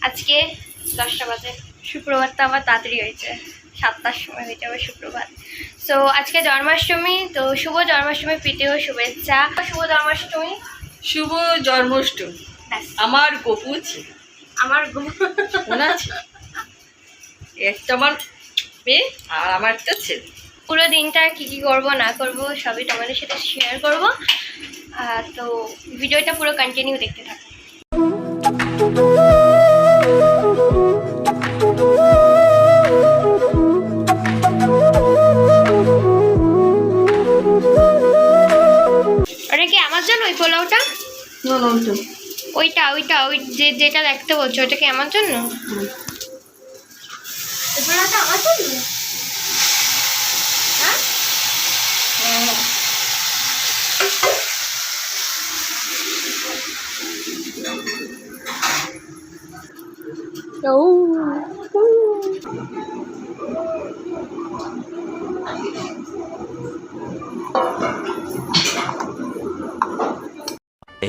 আজকে 10টা বাজে, শুক্রবারটা আবার তাড়াতাড়ি হয়েছে, 7টার সময় হয়ে যাবে শুক্রবার। সো আজকে জন্মাষ্টমী, তো শুভ জন্মাষ্টমী, প্রীতি ও শুভেচ্ছা। শুভ জন্মাষ্টমী, শুভ জন্মাষ্টমী। আমার গপু ছিল, আমার মনে আছে, একটা আমার মেয়ে আর আমার একটা ছেলে। পুরো দিনটা কি কি করব না করব সবই তোমাদের সাথে শেয়ার করব, তো ভিডিওটা পুরো কন্টিনিউ দেখতে থাকো। ওটা কি আমার জন্য ওই পোলাওটা? ওইটা ওই যেটা দেখতে বলছো ওটা কি আমার জন্য? ওই পোলাওটা আমার জন্য? হ্যাঁ,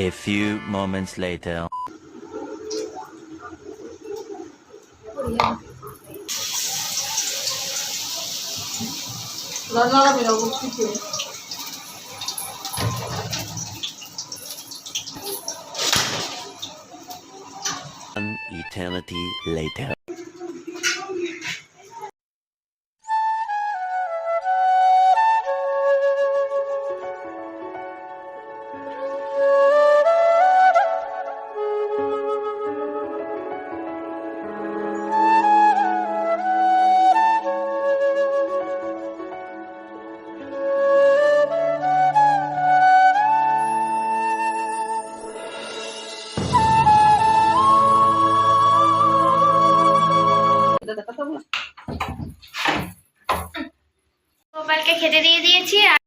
A few moments later. An eternity later. গোপালকে খেতে দিয়ে দিয়েছি। আর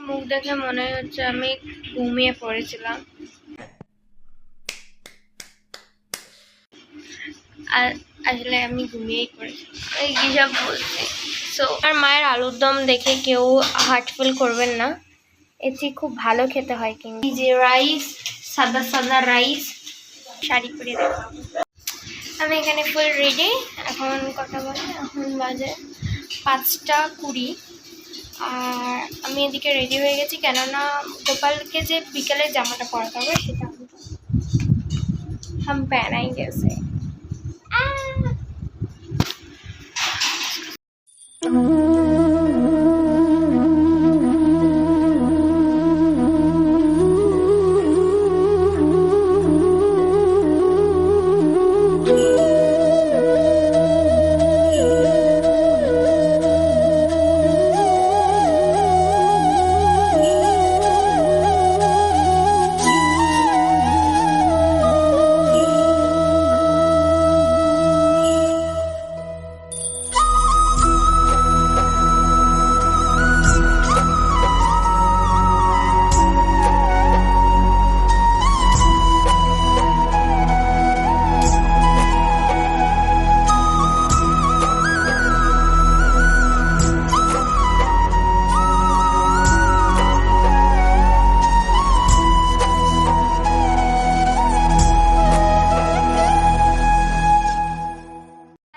মুখ দেখে মনে হচ্ছে আমি ঘুমিয়ে পড়েছিলাম, আর আসলে আমি ঘুমিয়েই পড়েছি, এই হিসাব বলছি। সো আর মায়ের আলুর দম দেখে কেউ হার্টফুল করবেন না, এটি খুব ভালো খেতে হয়। কিন্তু এই যে রাইস, সাদা সাদা রাইস, শাড়ি পরে দেখা। আমি এখানে ফুল রেডি। এখন কথা বলে, এখন বাজে 5টা 20, আর আমি এদিকে রেডি হয়ে গেছি, কেননা গোপালকে যে বিকেলে জামাটা পরাতে হবে সেটা हम पहनाएंगे उसे।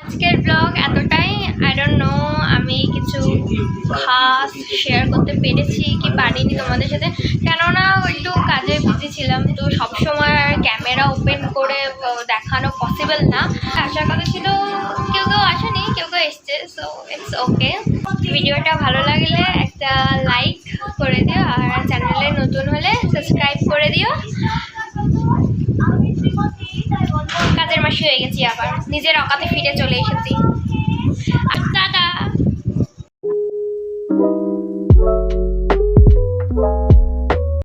আজকের ব্লগ এতটাই। আই ডোন্ট নো আমি কিছু খাস শেয়ার করতে পেরেছি কি পারিনি তোমাদের সাথে, কেননা একটু কাজে বিজি ছিলাম, তো সবসময় ক্যামেরা ওপেন করে দেখানো পসিবল না। আসার কথা ছিল, কেউ কেউ আসেনি, কেউ কেউ এসছে, সো ইটস ওকে। ভিডিওটা ভালো লাগলে একটা লাইক করে দিও, আর চ্যানেলে নতুন হলে সাবস্ক্রাইব করে দিও। কাজের মাসি হয়ে গেছি, আবার নিজের অকাতে ফিরে চলে এসেছি।